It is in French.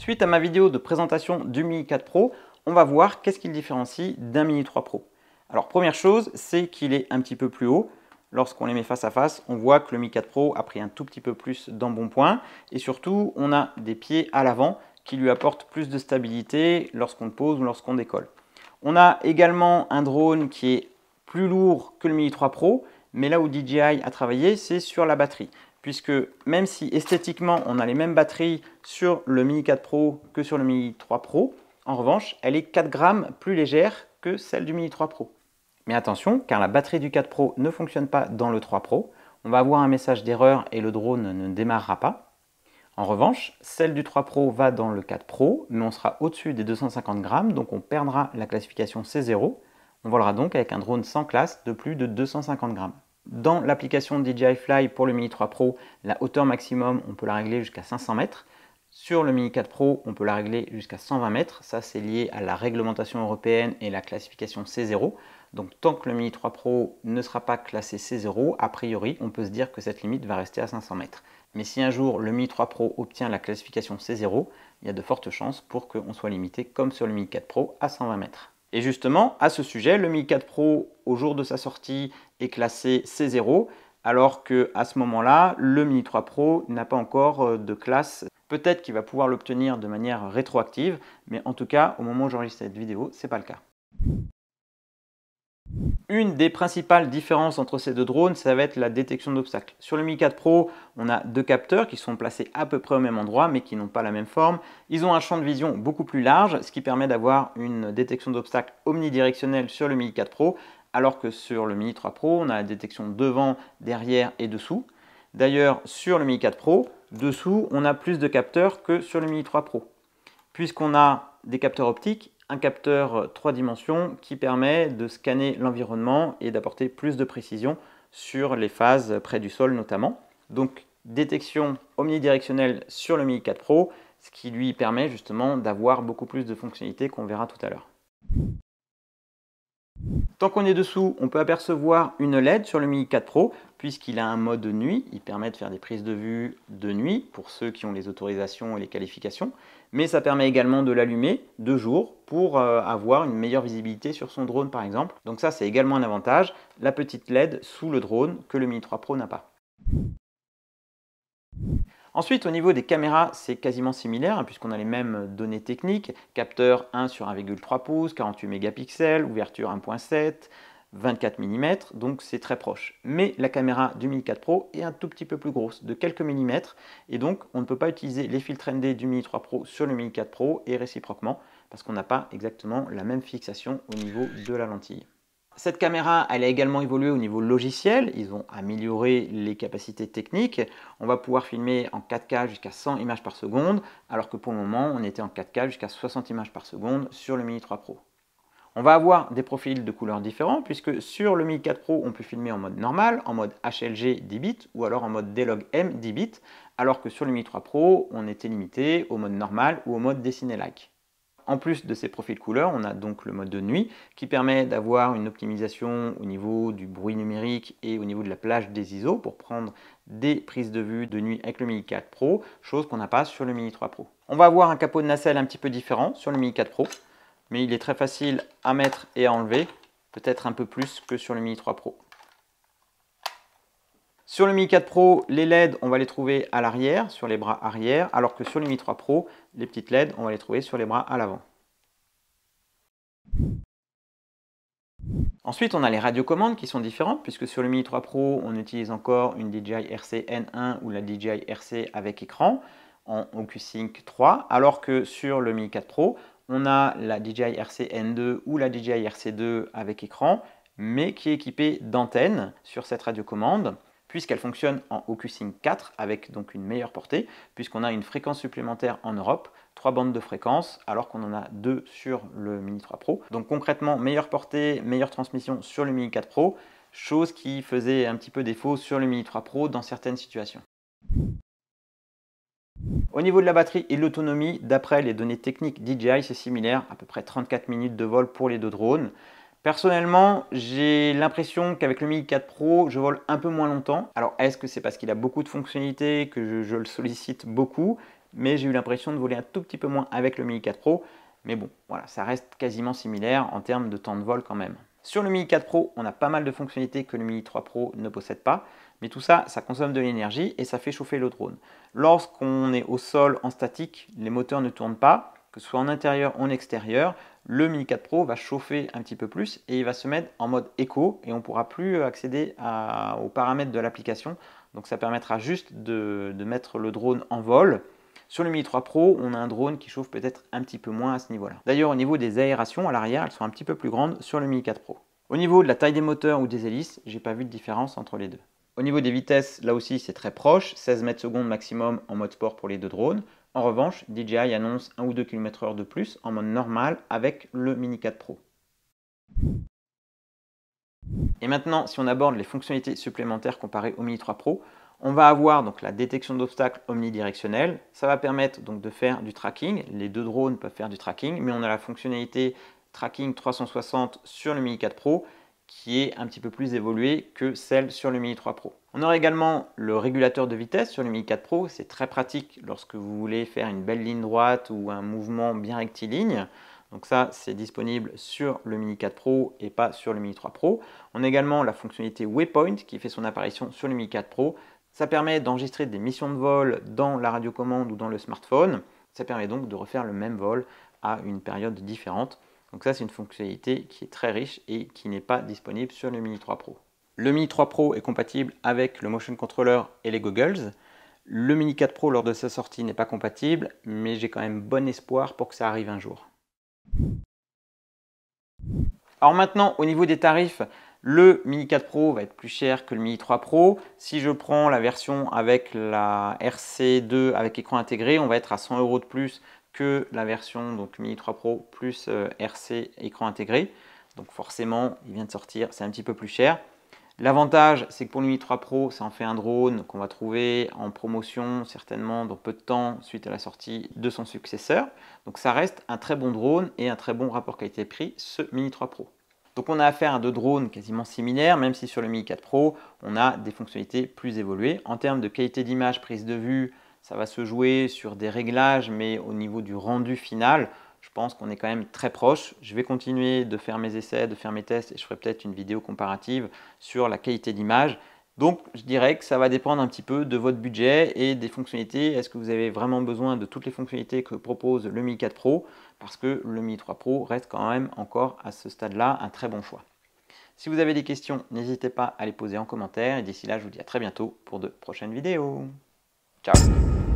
Suite à ma vidéo de présentation du Mini 4 Pro, on va voir qu'est-ce qui le différencie d'un Mini 3 Pro. Alors première chose, c'est qu'il est un petit peu plus haut. Lorsqu'on les met face à face, on voit que le Mini 4 Pro a pris un tout petit peu plus d'embonpoint. Et surtout, on a des pieds à l'avant qui lui apportent plus de stabilité lorsqu'on le pose ou lorsqu'on décolle. On a également un drone qui est plus lourd que le Mini 3 Pro, mais là où DJI a travaillé, c'est sur la batterie. Puisque même si esthétiquement on a les mêmes batteries sur le Mini 4 Pro que sur le Mini 3 Pro, en revanche, elle est 4 grammes plus légère que celle du Mini 3 Pro. Mais attention, car la batterie du 4 Pro ne fonctionne pas dans le 3 Pro. On va avoir un message d'erreur et le drone ne démarrera pas. En revanche, celle du 3 Pro va dans le 4 Pro, mais on sera au-dessus des 250 grammes, donc on perdra la classification C0. On volera donc avec un drone sans classe de plus de 250 grammes. Dans l'application DJI Fly pour le Mini 3 Pro, la hauteur maximum, on peut la régler jusqu'à 500 mètres. Sur le Mini 4 Pro, on peut la régler jusqu'à 120 mètres. Ça, c'est lié à la réglementation européenne et la classification C0. Donc, tant que le Mini 3 Pro ne sera pas classé C0, a priori, on peut se dire que cette limite va rester à 500 mètres. Mais si un jour le Mini 3 Pro obtient la classification C0, il y a de fortes chances pour qu'on soit limité, comme sur le Mini 4 Pro, à 120 mètres. Et justement, à ce sujet, le Mini 4 Pro, au jour de sa sortie, est classé C0, alors qu'à ce moment-là, le Mini 3 Pro n'a pas encore de classe. Peut-être qu'il va pouvoir l'obtenir de manière rétroactive, mais en tout cas, au moment où j'enregistre cette vidéo, ce n'est pas le cas. Une des principales différences entre ces deux drones, ça va être la détection d'obstacles. Sur le Mini 4 Pro, on a deux capteurs qui sont placés à peu près au même endroit, mais qui n'ont pas la même forme. Ils ont un champ de vision beaucoup plus large, ce qui permet d'avoir une détection d'obstacles omnidirectionnelle sur le Mini 4 Pro, alors que sur le Mini 3 Pro, on a la détection devant, derrière et dessous. D'ailleurs, sur le Mini 4 Pro, dessous, on a plus de capteurs que sur le Mini 3 Pro, puisqu'on a des capteurs optiques, un capteur 3 dimensions qui permet de scanner l'environnement et d'apporter plus de précision sur les phases près du sol notamment. Donc détection omnidirectionnelle sur le Mini 4 Pro, ce qui lui permet justement d'avoir beaucoup plus de fonctionnalités qu'on verra tout à l'heure. Tant qu'on est dessous, on peut apercevoir une LED sur le Mini 4 Pro puisqu'il a un mode nuit. Il permet de faire des prises de vue de nuit pour ceux qui ont les autorisations et les qualifications. Mais ça permet également de l'allumer de jour pour avoir une meilleure visibilité sur son drone par exemple. Donc ça, c'est également un avantage, la petite LED sous le drone que le Mini 3 Pro n'a pas. Ensuite, au niveau des caméras, c'est quasiment similaire puisqu'on a les mêmes données techniques. Capteur 1 sur 1,3 pouces, 48 mégapixels, ouverture 1.7, 24 mm, donc c'est très proche. Mais la caméra du Mini 4 Pro est un tout petit peu plus grosse, de quelques millimètres, et donc on ne peut pas utiliser les filtres ND du Mini 3 Pro sur le Mini 4 Pro et réciproquement, parce qu'on n'a pas exactement la même fixation au niveau de la lentille. Cette caméra, elle a également évolué au niveau logiciel. Ils ont amélioré les capacités techniques. On va pouvoir filmer en 4K jusqu'à 100 images par seconde, alors que pour le moment, on était en 4K jusqu'à 60 images par seconde sur le Mini 3 Pro. On va avoir des profils de couleurs différents, puisque sur le Mini 4 Pro, on peut filmer en mode normal, en mode HLG 10 bits, ou alors en mode D-Log M 10 bits, alors que sur le Mini 3 Pro, on était limité au mode normal ou au mode dessiné-like. En plus de ces profils couleurs, on a donc le mode de nuit qui permet d'avoir une optimisation au niveau du bruit numérique et au niveau de la plage des ISO pour prendre des prises de vue de nuit avec le Mini 4 Pro, chose qu'on n'a pas sur le Mini 3 Pro. On va avoir un capot de nacelle un petit peu différent sur le Mini 4 Pro, mais il est très facile à mettre et à enlever, peut-être un peu plus que sur le Mini 3 Pro. Sur le Mini 4 Pro, les LED, on va les trouver à l'arrière, sur les bras arrière, alors que sur le Mini 3 Pro, les petites LED, on va les trouver sur les bras à l'avant. Ensuite, on a les radiocommandes qui sont différentes, puisque sur le Mini 3 Pro, on utilise encore une DJI RC N1 ou la DJI RC avec écran en OcuSync 3, alors que sur le Mini 4 Pro, on a la DJI RC N2 ou la DJI RC2 avec écran, mais qui est équipée d'antennes sur cette radiocommande, puisqu'elle fonctionne en OcuSync 4 avec donc une meilleure portée, puisqu'on a une fréquence supplémentaire en Europe, 3 bandes de fréquence, alors qu'on en a 2 sur le Mini 3 Pro. Donc concrètement, meilleure portée, meilleure transmission sur le Mini 4 Pro, chose qui faisait un petit peu défaut sur le Mini 3 Pro dans certaines situations. Au niveau de la batterie et de l'autonomie, d'après les données techniques DJI, c'est similaire, à peu près 34 minutes de vol pour les deux drones. Personnellement, j'ai l'impression qu'avec le Mini 4 Pro, je vole un peu moins longtemps. Alors, est-ce que c'est parce qu'il a beaucoup de fonctionnalités que je le sollicite beaucoup? mais j'ai eu l'impression de voler un tout petit peu moins avec le Mini 4 Pro. Mais bon, voilà, ça reste quasiment similaire en termes de temps de vol quand même. Sur le Mini 4 Pro, on a pas mal de fonctionnalités que le Mini 3 Pro ne possède pas, mais tout ça, ça consomme de l'énergie et ça fait chauffer le drone. Lorsqu'on est au sol en statique, les moteurs ne tournent pas, que ce soit en intérieur ou en extérieur, le Mini 4 Pro va chauffer un petit peu plus et il va se mettre en mode éco et on ne pourra plus accéder aux paramètres de l'application. Donc ça permettra juste de mettre le drone en vol. Sur le Mini 3 Pro, on a un drone qui chauffe peut-être un petit peu moins à ce niveau-là. D'ailleurs, au niveau des aérations à l'arrière, elles sont un petit peu plus grandes sur le Mini 4 Pro. Au niveau de la taille des moteurs ou des hélices, j'ai pas vu de différence entre les deux. Au niveau des vitesses, là aussi c'est très proche, 16 mètres secondes maximum en mode sport pour les deux drones. En revanche, DJI annonce 1 ou 2 km/h de plus en mode normal avec le Mini 4 Pro. Et maintenant, si on aborde les fonctionnalités supplémentaires comparées au Mini 3 Pro, on va avoir donc la détection d'obstacles omnidirectionnelle. Ça va permettre donc de faire du tracking. Les deux drones peuvent faire du tracking, mais on a la fonctionnalité tracking 360 sur le Mini 4 Pro qui est un petit peu plus évoluée que celle sur le Mini 3 Pro. On aura également le régulateur de vitesse sur le Mini 4 Pro. C'est très pratique lorsque vous voulez faire une belle ligne droite ou un mouvement bien rectiligne. Donc ça, c'est disponible sur le Mini 4 Pro et pas sur le Mini 3 Pro. On a également la fonctionnalité Waypoint qui fait son apparition sur le Mini 4 Pro. Ça permet d'enregistrer des missions de vol dans la radiocommande ou dans le smartphone. Ça permet donc de refaire le même vol à une période différente. Donc ça, c'est une fonctionnalité qui est très riche et qui n'est pas disponible sur le Mini 3 Pro. Le Mini 3 Pro est compatible avec le Motion Controller et les goggles. Le Mini 4 Pro, lors de sa sortie, n'est pas compatible, mais j'ai quand même bon espoir pour que ça arrive un jour. Alors maintenant, au niveau des tarifs, le Mini 4 Pro va être plus cher que le Mini 3 Pro. Si je prends la version avec la RC2 avec écran intégré, on va être à 100 € de plus que la version donc Mini 3 Pro plus RC écran intégré. Donc forcément, il vient de sortir, c'est un petit peu plus cher. L'avantage, c'est que pour le Mini 3 Pro, ça en fait un drone qu'on va trouver en promotion certainement dans peu de temps suite à la sortie de son successeur. Donc ça reste un très bon drone et un très bon rapport qualité-prix, ce Mini 3 Pro. Donc on a affaire à deux drones quasiment similaires, même si sur le Mini 4 Pro, on a des fonctionnalités plus évoluées. En termes de qualité d'image, prise de vue, ça va se jouer sur des réglages, mais au niveau du rendu final, je pense qu'on est quand même très proche. Je vais continuer de faire mes essais, de faire mes tests et je ferai peut-être une vidéo comparative sur la qualité d'image. Donc je dirais que ça va dépendre un petit peu de votre budget et des fonctionnalités. Est-ce que vous avez vraiment besoin de toutes les fonctionnalités que propose le Mini 4 Pro? Parce que le Mini 3 Pro reste quand même encore à ce stade-là un très bon choix. Si vous avez des questions, n'hésitez pas à les poser en commentaire et d'ici là, je vous dis à très bientôt pour de prochaines vidéos. Ciao!